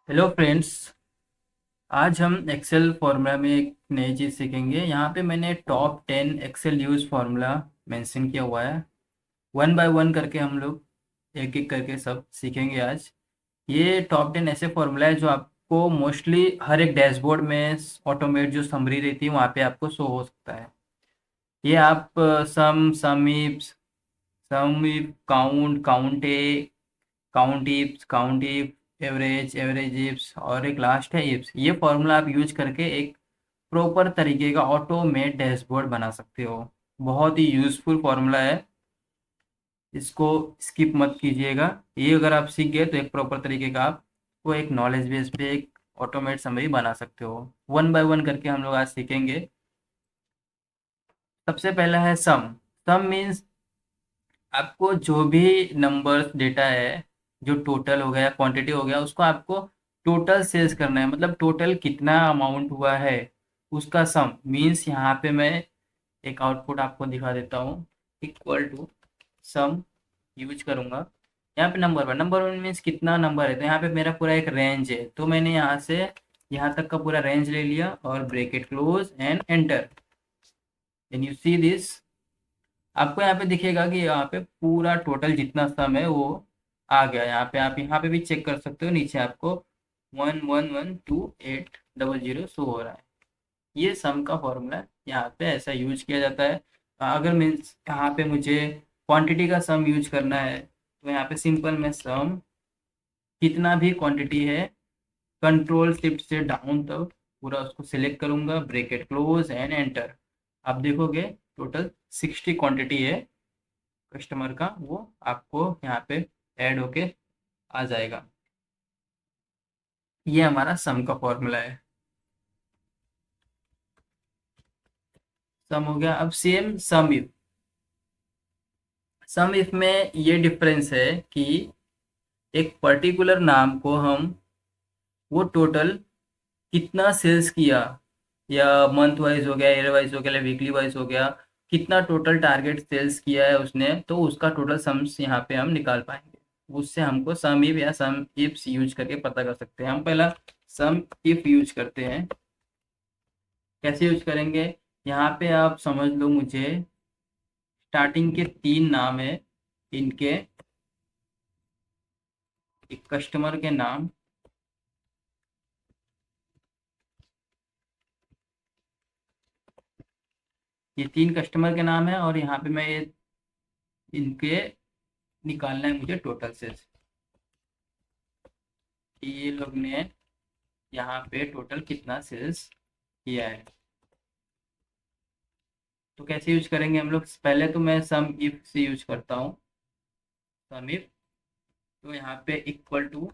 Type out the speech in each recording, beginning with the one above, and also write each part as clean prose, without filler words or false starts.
Hello friends. आज हम Excel formula में एक नई चीज़ सीखेंगे। यहाँ पे मैंने top 10 Excel use formula mention किया हुआ है। वन बाय वन करके हम लोग एक एक करके सब सीखेंगे आज। ये टॉप 10 ऐसे फार्मूला है जो आपको मोस्टली हर एक डैशबोर्ड में ऑटोमेट जो समरी रहती है वहाँ पे आपको शो हो सकता है। ये आप sum if count count if average ifs और एक लास्ट है इफ्स। ये फॉर्मूला आप यूज करके एक प्रॉपर तरीके का ऑटोमेट डैशबोर्ड बना सकते हो। बहुत ही यूजफुल फॉर्मूला है, इसको स्किप मत कीजिएगा। ये अगर आप सीख गए तो एक प्रॉपर तरीके का आप वो एक नॉलेज बेस पे एक ऑटोमेट समरी बना सकते हो। वन बाय वन करके हम लोग आज सीखेंगे। सबसे पहला है सम। सम मीन्स आपको जो भी नंबर्स डेटा है, जो टोटल हो गया क्वांटिटी हो गया, उसको आपको टोटल सेल्स करना है। मतलब टोटल कितना अमाउंट हुआ है उसका सम। मीन्स यहाँ पे मैं एक आउटपुट आपको दिखा देता हूँ। इक्वल टू सम यूज करूँगा। यहाँ पे नंबर वन मीन्स कितना नंबर है, तो यहाँ पे मेरा पूरा एक रेंज है। तो मैंने यहाँ से यहाँ तक का पूरा रेंज ले लिया और bracket close and enter. And you see this, आपको यहाँ पे दिखेगा कि यहाँ पे पूरा टोटल जितना सम है वो आ गया। यहाँ पे आप यहाँ पे भी चेक कर सकते हो, नीचे आपको 111280 शो हो रहा है। ये सम का फॉर्मूला है, यहाँ पे ऐसा यूज किया जाता है। अगर मीन्स यहाँ पे मुझे क्वांटिटी का सम यूज करना है तो यहाँ पे सिंपल मैं सम कितना भी क्वांटिटी है कंट्रोल शिफ्ट से डाउन तक पूरा उसको सिलेक्ट करूंगा, ब्रैकेट क्लोज एंड एंटर। आप देखोगे टोटल 60 क्वांटिटी है कस्टमर का, वो आपको यहाँ पे ऐड होके आ जाएगा। ये हमारा सम का फॉर्मूला है। सम हो गया। अब सेम सम इफ में ये डिफरेंस है कि एक पर्टिकुलर नाम को हम वो टोटल कितना सेल्स किया, या मंथ वाइज हो गया, ईयर वाइज हो गया, या वीकली वाइज हो गया, कितना टोटल टारगेट सेल्स किया है उसने, तो उसका टोटल सम्स यहाँ पे हम निकाल पाएंगे। उससे हमको सम इफ या सम इफ्स यूज करके पता कर सकते हैं। हम पहला सम इफ यूज करते हैं। कैसे यूज करेंगे, यहाँ पे आप समझ लो, मुझे स्टार्टिंग के 3 नाम है इनके, एक कस्टमर के नाम, ये 3 कस्टमर के नाम है और यहाँ पे मैं ये इनके निकालना है मुझे टोटल सेल्स। ये लोग ने यहाँ पे टोटल कितना सेल्स किया है। तो कैसे यूज करेंगे हम लोग, पहले तो मैं सम इफ से यूज करता हूँ। सम इफ, तो यहाँ पे equal to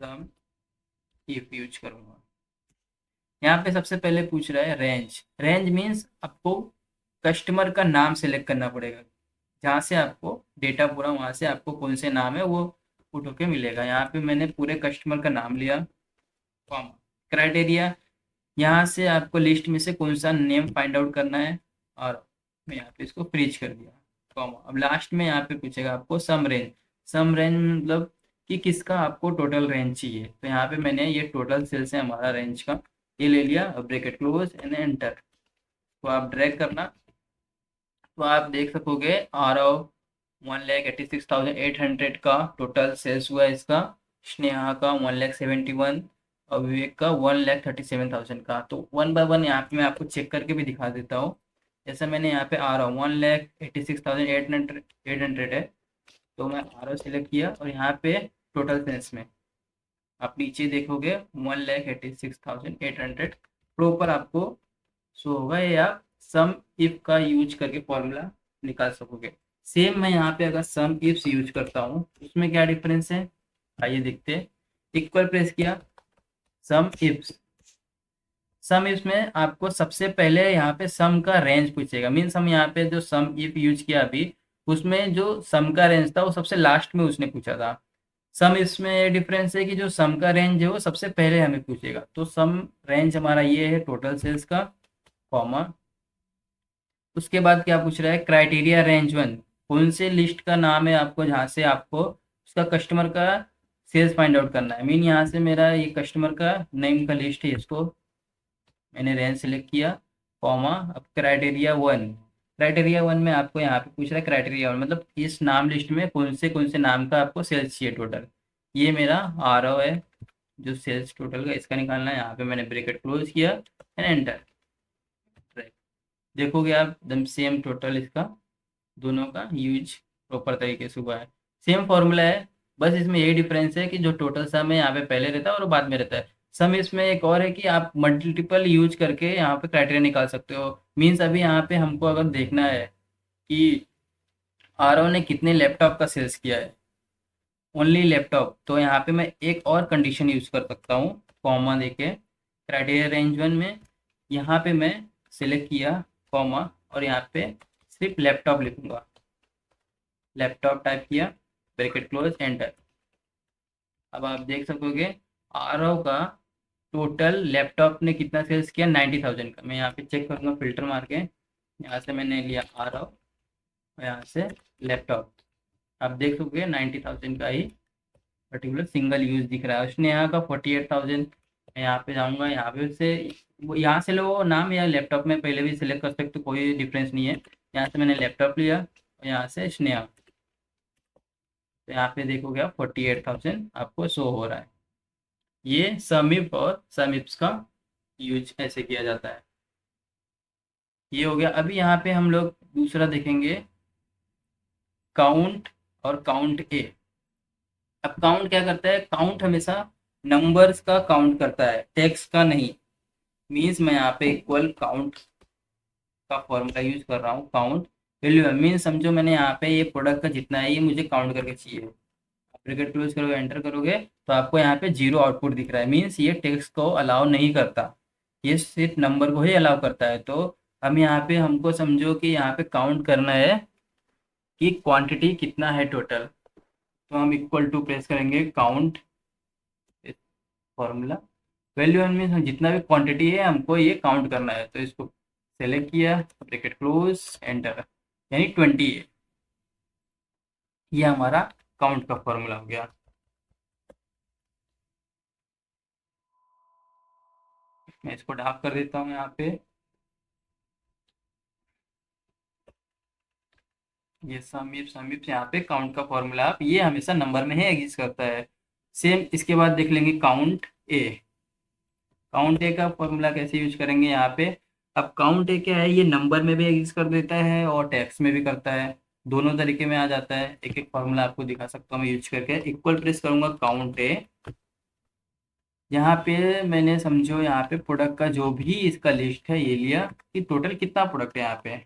sum if use करूंगा। यहाँ पे सबसे पहले पूछ रहा है रेंज। रेंज मीन्स आपको कस्टमर का नाम सेलेक्ट करना पड़ेगा, जहाँ से आपको डेटा पूरा, वहाँ से आपको कौन से नाम है वो पुट होके मिलेगा। यहाँ पे मैंने पूरे कस्टमर का नाम लिया, कॉमा, क्राइटेरिया, यहाँ से आपको लिस्ट में से कौन सा नेम फाइंड आउट करना है, और मैं यहाँ पे इसको फ्रीज कर दिया, कॉमा। अब लास्ट में यहाँ पे पूछेगा आपको सम रेंज। सम रेंज मतलब कि किसका आपको टोटल रेंज चाहिए। तो यहाँ पे मैंने ये टोटल सेल्स है हमारा रेंज का, ये ले लिया, ब्रैकेट क्लोज एंड एंटर। तो आप ड्रैग करना तो आप देख सकोगे आरव 1,86,800 का टोटल सेल्स हुआ है इसका। स्नेहा का 1,71,000 और विवेक का 1,37,000 का। तो वन बाय वन यहाँ पे मैं आपको चेक करके भी दिखा देता हूँ। जैसे मैंने यहाँ पे आ रहा हूँ 1,86,800 है, तो मैं आर सिलेक्ट किया और यहाँ पे टोटल सेल्स में आप नीचे देखोगे 1,86,800 प्रॉपर आपको शो होगा। ये आप सम इफ का यूज करके फॉर्मूला निकाल सकोगे। सेम मैं यहाँ पे अगर सम इफ्स यूज करता हूँ उसमें क्या डिफरेंस है, आइए देखते हैं। इक्वल प्रेस किया, सम इफ्स। सम इफ्स में आपको सबसे पहले यहाँ पे सम का रेंज पूछेगा। मीन्स हम यहाँ पे जो सम इफ यूज किया अभी, उसमें जो सम का रेंज था वो सबसे लास्ट में उसने पूछा था। सम इसमें डिफरेंस है कि जो सम का रेंज है वो सबसे पहले हमें पूछेगा, तो सम रेंज हमारा ये है टोटल सेल्स का, कॉमा, उसके बाद क्या पूछ रहा है, क्राइटेरिया रेंज वन, कौन से लिस्ट का नाम है आपको जहाँ से आपको उसका कस्टमर का सेल्स फाइंड आउट करना है। मीन यहाँ से मेरा ये कस्टमर का नेम का लिस्ट है, इसको मैंने रेंज सेलेक्ट किया, कॉमा, अब क्राइटेरिया वन, क्राइटेरिया वन में आपको यहाँ पे पूछ रहा है क्राइटेरिया वन मतलब इस नाम लिस्ट में कौन से नाम का आपको सेल्स चाहिए टोटल। ये मेरा आर ओ है जो सेल्स टोटल का, इसका निकालना है। यहाँ पे मैंने ब्रैकेट क्लोज किया एंड एंटर। देखोगे आप एकदम सेम टोटल इसका दोनों का यूज प्रॉपर तरीके से हुआ है, सेम फॉर्मूला है। बस इसमें यही डिफरेंस है कि जो टोटल सम है यहाँ पे पहले रहता है और बाद में रहता है। सम इसमें एक और है कि आप मल्टीपल यूज करके यहाँ पे क्राइटेरिया निकाल सकते हो। मीन्स अभी यहाँ पे हमको अगर देखना है कि आरओ ने कितने लैपटॉप का सेल्स किया है, ओनली लैपटॉप, तो यहाँ पे मैं एक और कंडीशन यूज कर सकता हूँ, कॉमा देके क्राइटेरिया रेंज वन में यहाँ पे मैं सिलेक्ट किया, कॉमा, और यहाँ पे सिर्फ लैपटॉप लिखूंगा, लैपटॉप टाइप किया, ब्रैकेट क्लोज, एंटर। अब आप देख सकोगे आरओ का टोटल लैपटॉप ने कितना सेल्स किया, 90,000 का। मैं यहाँ पे चेक करूँगा फिल्टर मार के, यहाँ से मैंने लिया आरओ और यहाँ से लैपटॉप, आप देख सकोगे 90,000 का ही पर्टिकुलर सिंगल यूज दिख रहा है। उसने यहाँ का 48,000, मैं यहाँ पे जाऊँगा, यहाँ पे से वो यहाँ से लो नाम, या लैपटॉप में पहले भी सिलेक्ट कर सकते हो, कोई डिफरेंस नहीं है। यहाँ से मैंने लैपटॉप लिया और यहाँ से स्नेहा, तो यहाँ पे देखोगे आप 48,000 आपको शो हो रहा है। ये समीप और समीप्स का यूज ऐसे किया जाता है। ये हो गया। अभी यहाँ पे हम लोग दूसरा देखेंगे, काउंट और काउंट ए। अब काउंट क्या करता है, काउंट हमेशा नंबर्स का काउंट करता है, टेक्स्ट का नहीं। मीन्स मैं यहाँ पे इक्वल काउंट का फॉर्मूला यूज कर रहा हूँ, काउंट वैल्यू मीन्स समझो मैंने यहाँ पे ये प्रोडक्ट का जितना है ये मुझे काउंट करके चाहिए, ब्रैकेट क्लोज करोगे, एंटर करोगे, तो आपको यहाँ पे जीरो आउटपुट दिख रहा है। मीन्स ये टेक्स्ट को अलाउ नहीं करता, ये सिर्फ नंबर को ही अलाउ करता है। तो हम यहाँ पे हमको समझो कि यहाँ पे काउंट करना है कि क्वांटिटी कितना है टोटल, तो हम इक्वल टू प्रेस करेंगे काउंट फॉर्मूला, वैल्यू मीन्स जितना भी क्वांटिटी है हमको ये काउंट करना है, तो इसको सेलेक्ट किया, ब्रैकेट क्लोज, एंटर, यानी 20 है। ये हमारा काउंट का फॉर्मूला हो गया। मैं इसको डार्क कर देता हूँ यहाँ पे, ये समीप समीप यहाँ पे काउंट का फॉर्मूला आप ये हमेशा नंबर में ही एग्जिस्ट करता है। सेम इसके बाद देख लेंगे काउंट ए। काउंट ए का फॉर्मूला कैसे यूज करेंगे यहाँ पे, अब काउंट ए क्या है, ये नंबर में भी एग्जिस्ट कर देता है और टेक्स्ट में भी करता है, दोनों तरीके में आ जाता है। एक एक फॉर्मूला आपको दिखा सकता हूँ मैं यूज करके, इक्वल प्रेस करूंगा काउंट ए। यहाँ पे मैंने समझो यहाँ पे प्रोडक्ट का जो भी इसका लिस्ट है ये लिया कि टोटल कितना प्रोडक्ट है, यहाँ पे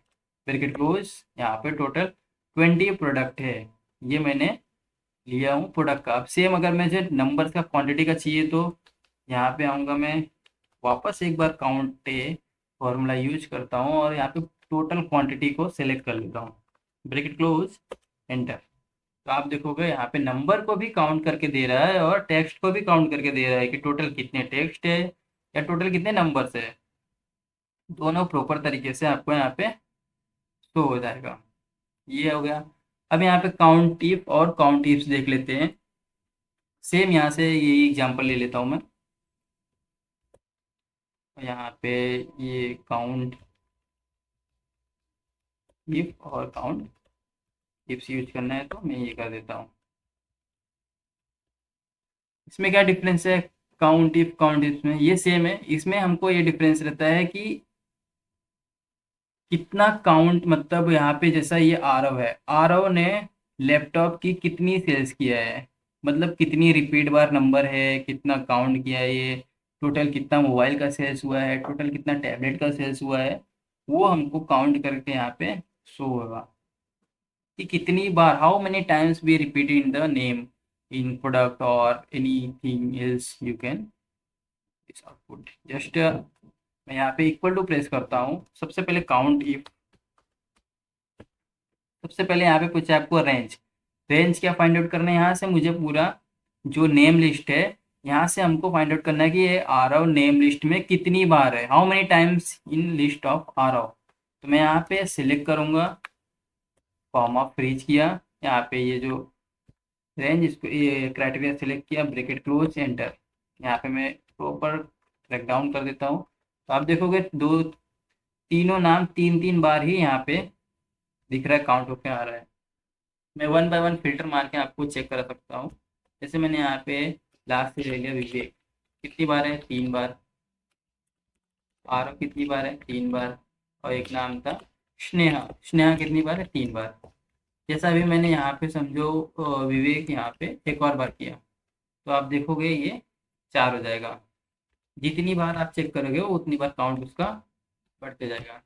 ब्रैकेट क्लोज, यहाँ पे टोटल 20 प्रोडक्ट है, ये मैंने लिया हूँ प्रोडक्ट का। अब सेम अगर मुझे नंबर्स का क्वांटिटी का चाहिए तो यहाँ पे आऊँगा मैं, वापस एक बार काउंट ए फॉर्मूला यूज करता हूँ और यहाँ पे टोटल क्वांटिटी को सिलेक्ट कर लेता हूँ, ब्रैकेट क्लोज, एंटर। तो आप देखोगे यहाँ पे नंबर को भी काउंट करके दे रहा है और टेक्स्ट को भी काउंट करके दे रहा है कि टोटल कितने टेक्स्ट है या टोटल कितने नंबर्स है, दोनों प्रॉपर तरीके से आपको यहाँ पे शो हो जाएगा। ये हो गया। अब यहाँ पे काउंट इफ और काउंट इफ्स देख लेते हैं। सेम यहाँ से ये एग्जांपल ले लेता हूँ मैं, यहाँ पे ये काउंट इफ और काउंट इफ्स यूज करना है तो मैं ये कर देता हूँ। इसमें क्या डिफरेंस है, काउंट इफ में ये सेम है, इसमें हमको ये डिफरेंस रहता है कि कितना काउंट, मतलब यहाँ पे जैसा ये आरव है, आरव ने लैपटॉप की कितनी सेल्स किया है, मतलब कितनी रिपीट बार नंबर है, कितना काउंट किया है ये, टोटल कितना मोबाइल का सेल्स हुआ है, टोटल कितना टैबलेट का सेल्स हुआ है, वो हमको काउंट करके यहाँ पे शो होगा कि कितनी बार, how many times we repeat in the name in product और anything else you can this output. Just मैं यहाँ पे इक्वल टू प्रेस करता हूँ, सबसे पहले काउंट इफ, सबसे पहले यहाँ पे पूछा है आपको रेंज, रेंज क्या फाइंड आउट करना है, यहाँ से मुझे पूरा जो नेम लिस्ट है, यहाँ से हमको फाइंड आउट करना है कि ये आरव नेम लिस्ट में कितनी बार है, how many times in list of Aarav. तो मैं यहाँ पे सिलेक्ट करूंगा, कॉमा फ्रीज किया, यहाँ पे ये जो रेंज, इसको ये क्राइटेरिया सिलेक्ट किया, ब्रैकेट क्लोज, एंटर। यहाँ पे मैं प्रॉपर ट्रैक डाउन कर देता हूँ। तो आप देखोगे दो तीनों नाम तीन तीन बार ही यहाँ पे दिख रहा है, काउंट होकर आ रहा है। मैं वन बाय वन फिल्टर मार के आपको चेक करा सकता हूँ। जैसे मैंने यहाँ पे लास्ट से ले लिया विवेक, कितनी बार है, 3 बार। आरव कितनी बार है, 3 बार। और एक नाम था स्नेहा, स्नेहा कितनी बार है, 3 बार। जैसा अभी मैंने यहाँ पे समझो विवेक यहाँ पे एक और बार किया, तो आप देखोगे ये 4 हो जाएगा। जितनी बार आप चेक करोगे वो उतनी बार काउंट उसका बढ़ते जाएगा।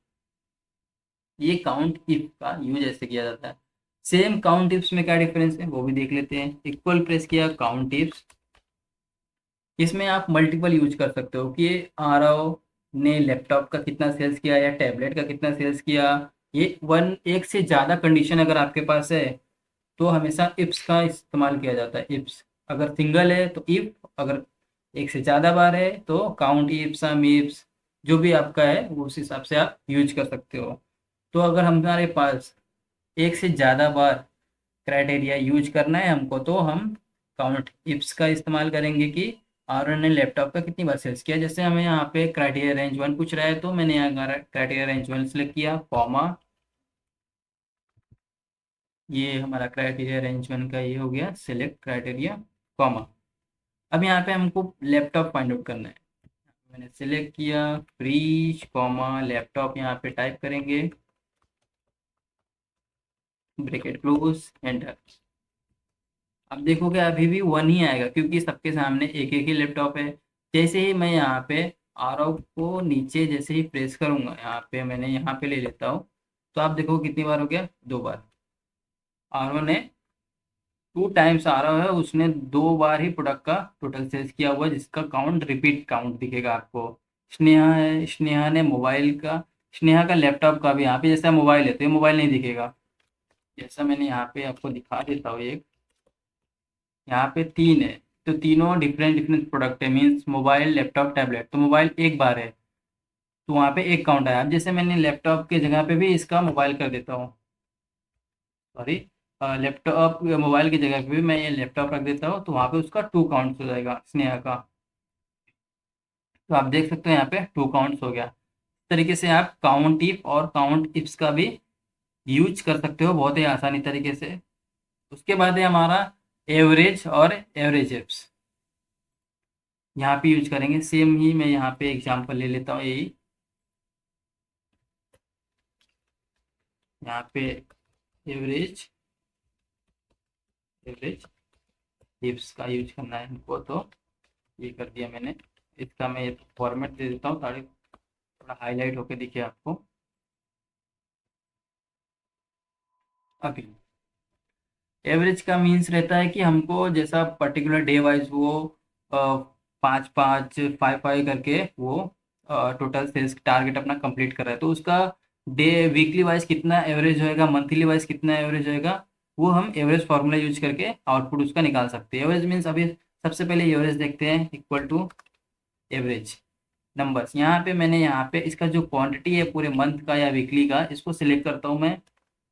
ये काउंट इफ का यूज ऐसे किया जाता है। सेम काउंट इफ्स में क्या डिफरेंस है वो भी देख लेते हैं। इक्वल प्रेस किया, काउंट इफ्स, इसमें आप मल्टीपल यूज कर सकते हो कि आरव ने लैपटॉप का कितना सेल्स किया या टैबलेट का कितना सेल्स किया। ये वन एक से ज़्यादा कंडीशन अगर आपके पास है तो हमेशा इफ्स का इस्तेमाल किया जाता है। इफ्स अगर सिंगल है तो इफ, अगर एक से ज़्यादा बार है तो काउंट इफ, सम इफ्स, जो भी आपका है वो उस हिसाब से आप यूज कर सकते हो। तो अगर हमारे पास एक से ज़्यादा बार क्राइटेरिया यूज करना है हमको, तो हम काउंट इफ्स का इस्तेमाल करेंगे कि आर ने लैपटॉप का कितनी बार सेल्स किया। जैसे हमें यहाँ पे क्राइटेरिया रेंज 1 पूछ रहा है, तो मैंने यहाँ क्राइटेरिया रेंज 1 सेलेक्ट किया, कॉमा, ये हमारा क्राइटेरिया रेंज 1 का ये हो गया सिलेक्ट क्राइटेरिया, कॉमा। अब यहाँ पे हमको लैपटॉप फाइंड आउट करना है। मैंने सिलेक्ट किया, फ्रीज कॉमा लैपटॉप, यहाँ पे टाइप करेंगे, ब्रैकेट क्लोज, एंटर। अब देखोगे अभी भी 1 ही आएगा क्योंकि सबके सामने एक एक ही लैपटॉप है। जैसे ही मैं यहाँ पे आरओ को नीचे जैसे ही प्रेस करूंगा, यहाँ पे मैंने यहाँ पे ले लेता हूँ, तो आप देखो कितनी बार हो गया, 2 बार। आरओ ने 2 टाइम्स आ रहा है, उसने 2 बार ही प्रोडक्ट का टोटल सेल्स किया हुआ है, जिसका काउंट रिपीट काउंट दिखेगा आपको। स्नेहा है, स्नेहा ने मोबाइल का, स्नेहा का लैपटॉप का भी यहाँ पे जैसा मोबाइल है तो ये मोबाइल नहीं दिखेगा। जैसा मैंने यहाँ पे आपको दिखा देता हूँ, एक यहाँ पे 3 है, तो तीनों डिफरेंट डिफरेंट प्रोडक्ट है, मीन्स मोबाइल लैपटॉप टैबलेट। तो मोबाइल एक बार है तो वहाँ पे एक काउंट आया। अब जैसे मैंने लैपटॉप के जगह पे भी इसका मोबाइल कर देता हूँ, सॉरी, लैपटॉप मोबाइल की जगह पे भी मैं ये लैपटॉप रख देता हूँ, तो वहाँ पे उसका 2 काउंट्स हो जाएगा स्नेहा का। तो आप देख सकते हो यहाँ पे 2 काउंट्स हो गया। इस तरीके से आप काउंट इफ और काउंट इफ्स का भी यूज कर सकते हो बहुत ही आसानी तरीके से। उसके बाद है हमारा एवरेज और एवरेज इफ्स, यहाँ पे यूज करेंगे। सेम ही मैं यहाँ पे एग्जांपल ले लेता हूँ, यही यहाँ पे एवरेज एवरेज इफ्स का यूज करना है हमको, तो ये कर दिया मैंने। इसका मैं फॉर्मेट दे देता हूँ ताकि थोड़ा हाईलाइट होके दिखे आपको। अभी एवरेज का मीन्स रहता है कि हमको जैसा पर्टिकुलर डे वाइज वो 5 5 5 5 करके वो टोटल सेल्स टारगेट अपना कंप्लीट कर रहा है, तो उसका डे वीकली वाइज कितना एवरेज होएगा, मंथली वाइज कितना एवरेज होएगा, वो हम एवरेज फार्मूला यूज करके आउटपुट उसका निकाल सकते हैं। एवरेज मीन्स अभी सबसे पहले एवरेज देखते हैं, इक्वल टू एवरेज नंबर्स। यहाँ पे मैंने यहाँ पे इसका जो क्वांटिटी है पूरे मंथ का या वीकली का, इसको सिलेक्ट करता हूँ मैं,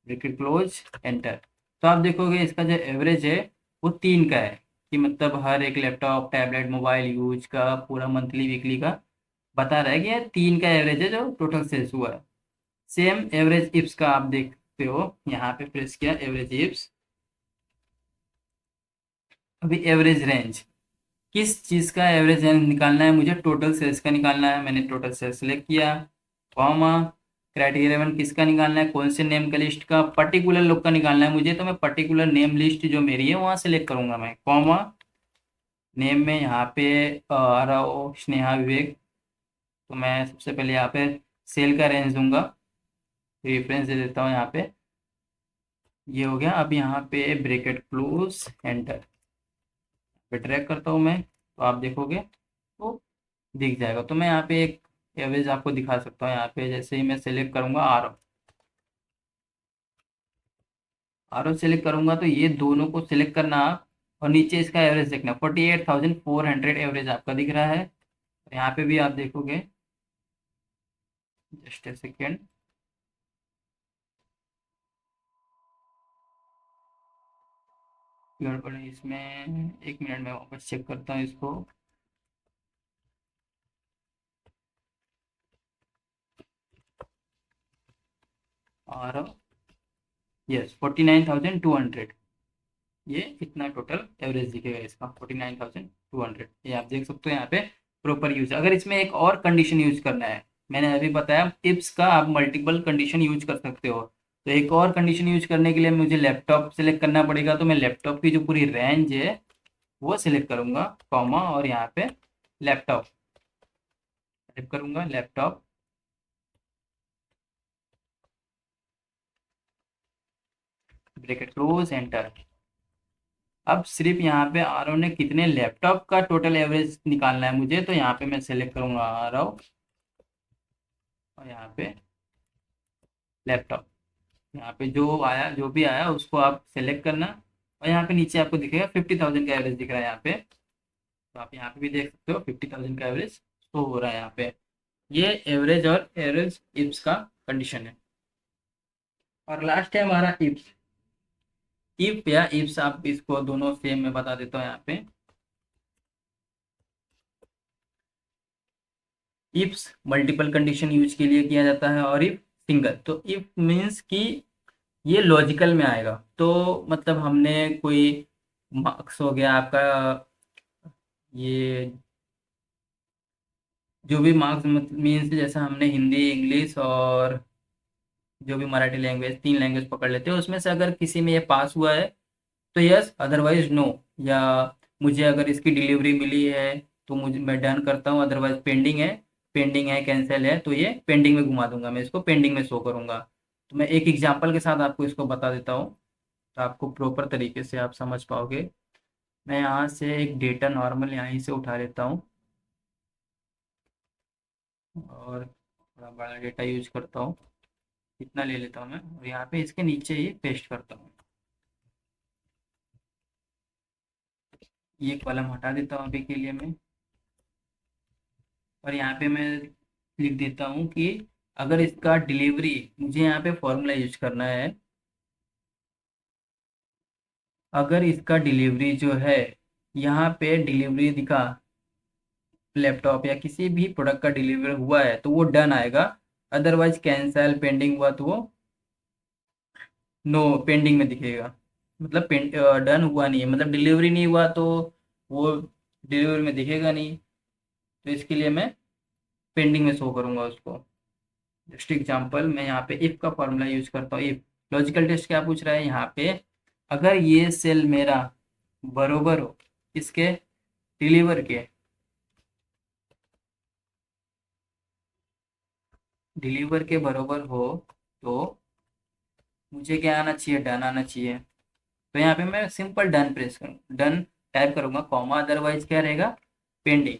ब्रैकेट क्लोज, एंटर। तो आप देखोगे इसका जो एवरेज है वो 3 का है, कि मतलब हर एक लैपटॉप टैबलेट मोबाइल यूज का पूरा मंथली वीकली का बता रहा है कि ये 3 का एवरेज है जो टोटल सेल्स हुआ है। सेम एवरेज इप्स का आप देखते हो, यहाँ पे प्रेस किया एवरेज इप्स। अभी एवरेज रेंज, किस चीज़ का एवरेज रेंज निकालना है मुझे, टोटल सेल्स का निकालना है। मैंने टोटल सेल्स सेलेक्ट किया, कॉमा, क्राइटेरिया वन किसका निकालना है, कौन से नेम का लिस्ट का, पर्टिकुलर लोग का निकालना है मुझे, तो मैं पर्टिकुलर नेम लिस्ट जो मेरी है वहाँ सेलेक्ट करूंगा मैं, कॉमा, नेम में यहाँ पे आ रहा हो स्नेहा विवेक, तो मैं सबसे पहले यहाँ पे सेल का रेंज दूंगा, रेफरेंस दे देता हूँ यहाँ पे, ये हो गया। अब यहाँ पे ब्रैकेट क्लोज, एंटर पे ट्रैक करता हूँ मैं, तो आप देखोगे तो दिख जाएगा। तो मैं यहाँ पे एक एवरेज आपको दिखा सकता हूँ। यहाँ पे जैसे ही मैं सेलेक्ट करूंगा आर ओ सेलेक्ट करूंगा, तो ये दोनों को सिलेक्ट करना आप, और नीचे इसका एवरेज देखना, 48,400 एवरेज आपका दिख रहा है। यहाँ पे भी आप देखोगे, जस्ट ए सेकेंड, गड़बड़ है इसमें, एक मिनट में वापस चेक करता हूँ इसको। और यस, 49,200, ये इतना टोटल एवरेज दिखेगा इसका, 49,200। ये आप देख सकते हो यहाँ पे प्रॉपर यूज। अगर इसमें एक और कंडीशन यूज करना है, मैंने अभी बताया इफ्स का आप मल्टीपल कंडीशन यूज कर सकते हो। तो एक और कंडीशन यूज करने के लिए मुझे लैपटॉप सेलेक्ट करना पड़ेगा, तो मैं लैपटॉप की जो पूरी रेंज है वो सिलेक्ट करूंगा, कॉमा, और यहाँ पे लैपटॉप टाइप करूंगा, लैपटॉप, ब्रैकेट क्लोज, एंटर। अब सिर्फ यहाँ पे आरओ ने कितने लैपटॉप का टोटल एवरेज निकालना है मुझे, तो यहाँ पे मैं सेलेक्ट करूंगा आरओ, और यहाँ पे लैपटॉप। यहाँ पे जो आया, जो भी आया उसको आप सेलेक्ट करना, और यहाँ पे नीचे आपको दिखेगा 50,000 का एवरेज दिख रहा है यहाँ पे। तो आप यहाँ पे भी देख सकते हो 50,000 का एवरेज शो हो रहा है यहाँ पे। ये एवरेज और एवरेज इप्स का कंडीशन है। और लास्ट है हमारा इप्स। इफ या इप्स, आप इसको दोनों सेम में बता देता हूँ यहाँ पे। इफ्स मल्टीपल कंडीशन यूज के लिए किया जाता है, और इफ सिंगल। तो इफ मीन्स कि ये लॉजिकल में आएगा, तो मतलब हमने कोई मार्क्स हो गया आपका, ये जो भी मार्क्स मीन्स, जैसा हमने हिंदी, इंग्लिश और जो भी मराठी लैंग्वेज, 3 लैंग्वेज पकड़ लेते हैं, उसमें से अगर किसी में ये पास हुआ है तो यस, अदरवाइज नो। या मुझे अगर इसकी डिलीवरी मिली है तो मुझे, मैं डन करता हूँ, अदरवाइज पेंडिंग है, पेंडिंग है, कैंसिल है, तो ये पेंडिंग में घुमा दूंगा, मैं इसको पेंडिंग में शो करूंगा। तो मैं एक एग्जांपल के साथ आपको इसको बता देता हूँ, तो आपको प्रॉपर तरीके से आप समझ पाओगे। मैं यहाँ से एक डेटा नॉर्मल यहीं से उठा लेता हूँ, और थोड़ा बड़ा डेटा यूज करता हूँ, इतना ले लेता हूँ मैं, और यहाँ पे इसके नीचे ही पेस्ट करता हूँ। ये कॉलम हटा देता हूँ अभी के लिए मैं, और यहाँ पे मैं लिख देता हूँ कि अगर इसका डिलीवरी, मुझे यहाँ पे फॉर्मूला यूज करना है, अगर इसका डिलीवरी जो है, यहाँ पे डिलीवरी दिखा, लैपटॉप या किसी भी प्रोडक्ट का डिलीवरी हुआ है तो वो डन आएगा, अदरवाइज कैंसल, पेंडिंग हुआ तो वो नो, पेंडिंग में दिखेगा। मतलब डन हुआ नहीं है, मतलब डिलीवरी नहीं हुआ, तो वो डिलीवरी में दिखेगा नहीं। तो इसके लिए मैं पेंडिंग में शो करूंगा उसको। जस्ट एग्जांपल, मैं यहाँ पे इफ का फॉर्मूला यूज करता हूँ। इफ लॉजिकल टेस्ट क्या पूछ रहा है यहाँ पे, अगर ये सेल मेरा बरोबर हो इसके डिलीवर के, डिलीवर के बरोबर हो, तो मुझे क्या आना चाहिए, डन आना चाहिए। तो यहाँ पे मैं सिंपल डन प्रेस करूँ, डन टाइप करूंगा, कॉमा, अदरवाइज क्या रहेगा, पेंडिंग,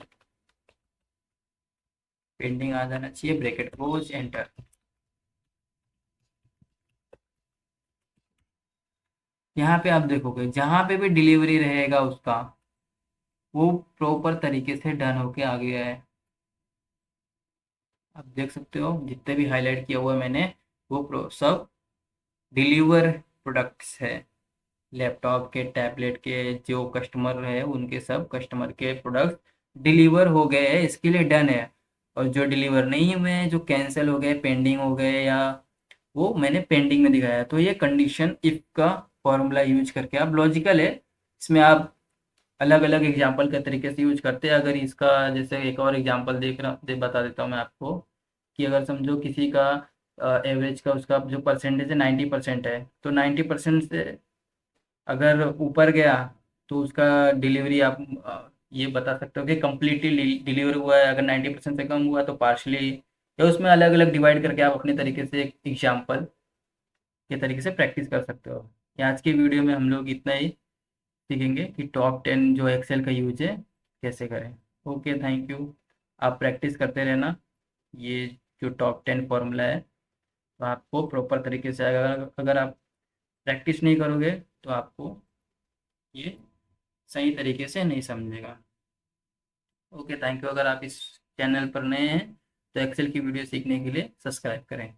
पेंडिंग आ जाना चाहिए, ब्रैकेट क्लोज, एंटर। यहाँ पे आप देखोगे जहाँ पे भी डिलीवरी रहेगा उसका, वो प्रॉपर तरीके से डन होके आ गया है। आप देख सकते हो जितने भी हाईलाइट किया हुआ है मैंने, वो सब डिलीवर प्रोडक्ट्स है, लैपटॉप के, टैबलेट के, जो कस्टमर है उनके सब कस्टमर के प्रोडक्ट डिलीवर हो गए हैं, इसके लिए डन है। और जो डिलीवर नहीं हुए हैं, जो कैंसिल हो गए, पेंडिंग हो गए, या वो मैंने पेंडिंग में दिखाया। तो ये कंडीशन इफ का फॉर्मूला यूज करके आप, लॉजिकल है, इसमें आप अलग अलग एग्जाम्पल के तरीके से यूज करते हैं। अगर इसका जैसे एक और एग्जाम्पल बता देता हूँ मैं आपको, कि अगर समझो किसी का एवरेज का, उसका जो परसेंटेज है 90% है, तो 90% से अगर ऊपर गया तो उसका डिलीवरी आप ये बता सकते हो कि कम्प्लीटली डिलीवर हुआ है। अगर 90% से कम हुआ तो पार्शली, या उसमें अलग अलग डिवाइड करके आप अपने तरीके से एक एग्जाम्पल के तरीके से प्रैक्टिस कर सकते हो। ये आज की वीडियो में हम लोग इतना ही सीखेंगे कि टॉप 10 जो एक्सेल का यूज है कैसे करें। Okay, thank you. आप प्रैक्टिस करते रहना, ये जो टॉप 10 फॉर्मूला है, तो आपको प्रॉपर तरीके से आएगा। अगर आप प्रैक्टिस नहीं करोगे तो आपको ये सही तरीके से नहीं समझेगा। Okay, thank you. अगर आप इस चैनल पर नए हैं तो एक्सेल की वीडियो सीखने के लिए सब्सक्राइब करें।